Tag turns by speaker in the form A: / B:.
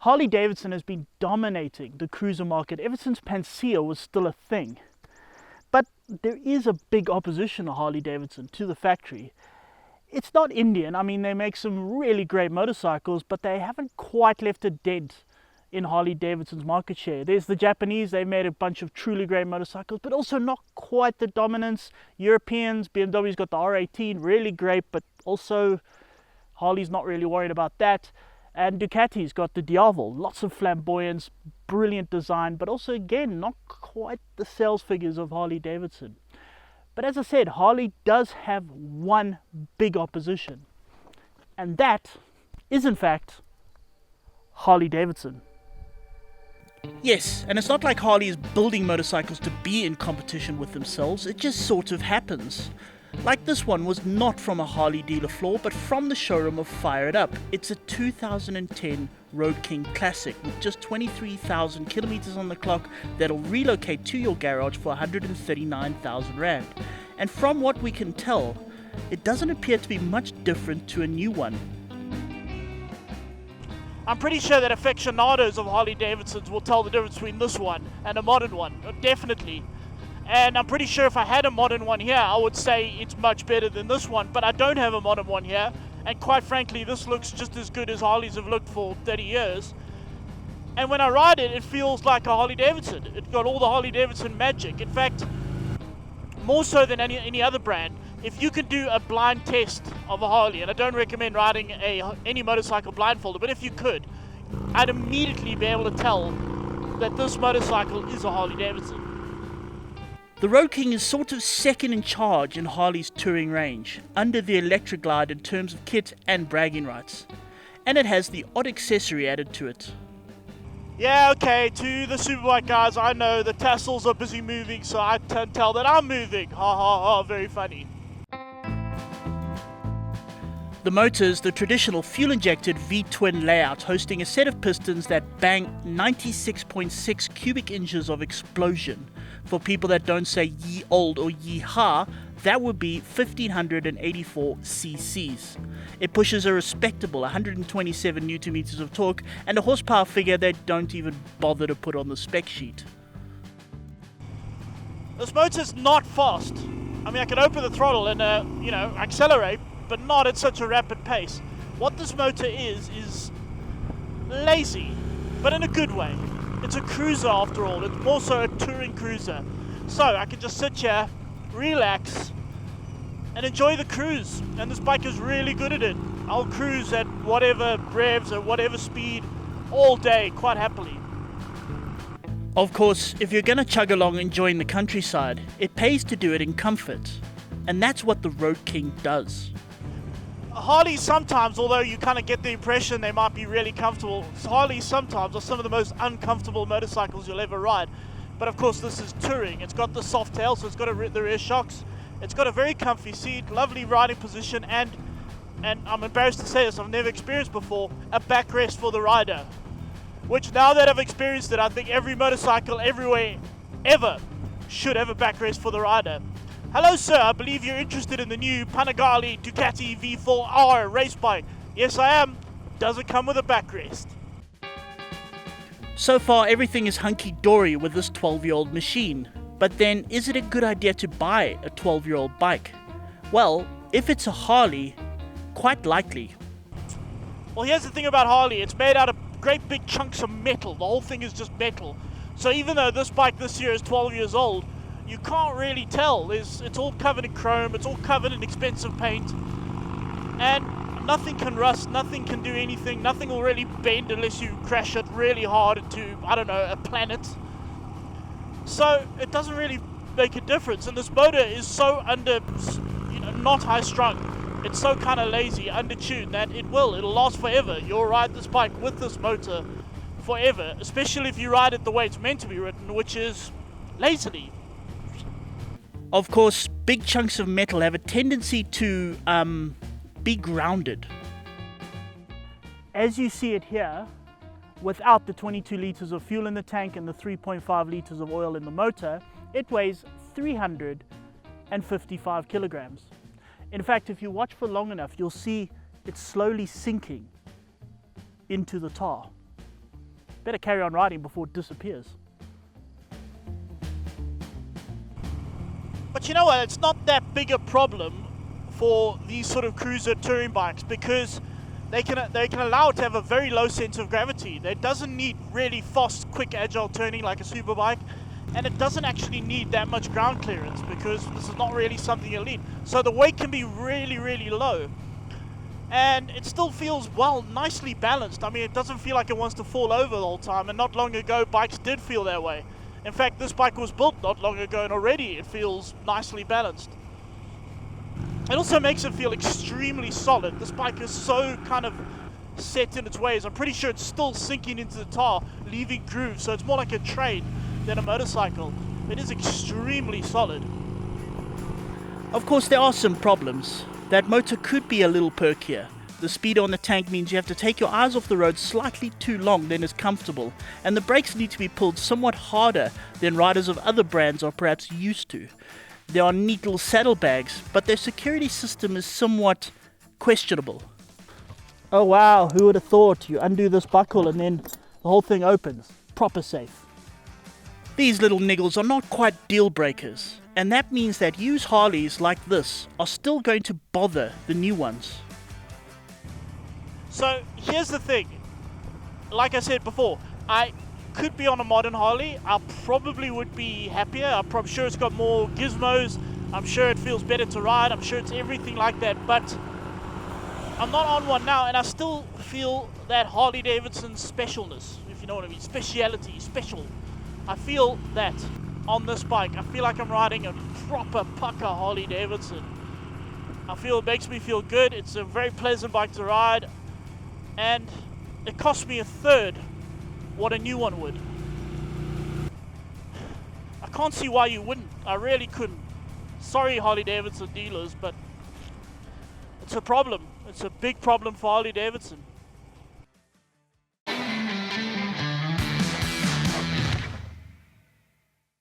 A: Harley-Davidson has been dominating the cruiser market ever since Panacea was still a thing. But there is a big opposition to Harley-Davidson, to the factory. It's not Indian. I mean, they make some really great motorcycles, but they haven't quite left a dent in Harley-Davidson's market share. There's the Japanese. They made a bunch of truly great motorcycles, but also not quite the dominance. Europeans, BMW's got the R18, really great, but also Harley's not really worried about that. And Ducati's got the Diavel, lots of flamboyance, brilliant design, but also, again, not quite the sales figures of Harley-Davidson. But as I said, Harley does have one big opposition, and that is, in fact, Harley-Davidson. Yes, and it's not like Harley is building motorcycles to be in competition with themselves, it just sort of happens. Like this one was not from a Harley dealer floor, but from the showroom of Fire It Up. It's a 2010 Road King Classic with just 23,000 kilometers on the clock that'll relocate to your garage for 139,000 Rand. And from what we can tell, it doesn't appear to be much different to a new one. I'm pretty sure that aficionados of Harley-Davidsons will tell the difference between this one and a modern one, definitely. And I'm pretty sure if I had a modern one here, I would say it's much better than this one. But I don't have a modern one here. And quite frankly, this looks just as good as Harleys have looked for 30 years. And when I ride it, it feels like a Harley-Davidson. It's got all the Harley-Davidson magic. In fact, more so than any other brand, if you can do a blind test of a Harley, and I don't recommend riding any motorcycle blindfolded, but if you could, I'd immediately be able to tell that this motorcycle is a Harley-Davidson. The Road King is sort of second in charge in Harley's touring range, under the Electric Glide in terms of kit and bragging rights. And it has the odd accessory added to it. Yeah, okay, to the Superbike guys, I know the tassels are busy moving, so I can tell that I'm moving. Ha ha ha, very funny. The motor's the traditional fuel-injected V-twin layout, hosting a set of pistons that bang 96.6 cubic inches of explosion. For people that don't say ye old or ye ha, that would be 1584 cc's. It pushes a respectable 127 newton meters of torque and a horsepower figure they don't even bother to put on the spec sheet. This motor's not fast. I mean, I can open the throttle and accelerate, but not at such a rapid pace. What this motor is lazy, but in a good way. It's a cruiser after all. It's more so a touring cruiser. So I can just sit here, relax, and enjoy the cruise. And this bike is really good at it. I'll cruise at whatever revs or whatever speed all day, quite happily. Of course, if you're gonna chug along enjoying the countryside, it pays to do it in comfort. And that's what the Road King does. Harleys sometimes, although you kind of get the impression they might be really comfortable, Harleys sometimes are some of the most uncomfortable motorcycles you'll ever ride. But of course this is touring. It's got the soft tail, so it's got the rear shocks. It's got a very comfy seat, lovely riding position, and I'm embarrassed to say this, I've never experienced before, a backrest for the rider. Which now that I've experienced it, I think every motorcycle everywhere ever should have a backrest for the rider. Hello sir, I believe you're interested in the new Panigale Ducati V4R race bike. Yes I am. Does it come with a backrest? So far everything is hunky-dory with this 12-year-old machine. But then, is it a good idea to buy a 12-year-old bike? Well, if it's a Harley, quite likely. Well, here's the thing about Harley. It's made out of great big chunks of metal. The whole thing is just metal. So even though this bike this year is 12 years old, you can't really tell. It's all covered in chrome, it's all covered in expensive paint, and nothing can rust, nothing can do anything, nothing will really bend unless you crash it really hard into, I don't know, a planet. So it doesn't really make a difference, and this motor is so not high strung. It's so kind of lazy, undertuned, that it'll last forever. You'll ride this bike with this motor forever, especially if you ride it the way it's meant to be ridden, which is lazily. Of course, big chunks of metal have a tendency to be grounded. As you see it here, without the 22 liters of fuel in the tank and the 3.5 liters of oil in the motor, it weighs 355 kilograms. In fact, if you watch for long enough, you'll see it's slowly sinking into the tar. Better carry on riding before it disappears. But you know what, it's not that big a problem for these sort of cruiser touring bikes, because they can allow it to have a very low center of gravity. It doesn't need really fast, quick, agile turning like a super bike, and it doesn't actually need that much ground clearance because this is not really something you'll need. So the weight can be really, really low, and it still feels, well, nicely balanced. I mean, it doesn't feel like it wants to fall over the whole time, and not long ago bikes did feel that way. In fact, this bike was built not long ago, and already it feels nicely balanced. It also makes it feel extremely solid. This bike is so kind of set in its ways. I'm pretty sure it's still sinking into the tar, leaving grooves, so it's more like a train than a motorcycle. It is extremely solid. Of course, there are some problems. That motor could be a little perkier. The speed on the tank means you have to take your eyes off the road slightly too long than is comfortable, and the brakes need to be pulled somewhat harder than riders of other brands are perhaps used to. There are neat little saddlebags, but their security system is somewhat questionable. Oh wow, who would have thought? You undo this buckle and then the whole thing opens. Proper safe. These little niggles are not quite deal breakers, and that means that used Harleys like this are still going to bother the new ones. So here's the thing, like I said before, I could be on a modern Harley. I probably would be happier. I'm sure it's got more gizmos, I'm sure it feels better to ride, I'm sure it's everything like that, but I'm not on one now, and I still feel that Harley Davidson specialness, if you know what I mean, speciality, special. I feel that on this bike. I feel like I'm riding a proper pucker Harley Davidson. I feel it makes me feel good. It's a very pleasant bike to ride, and it cost me a third what a new one would. I can't see why you wouldn't. I really couldn't. Sorry, Harley Davidson dealers, but it's a problem. It's a big problem for Harley Davidson.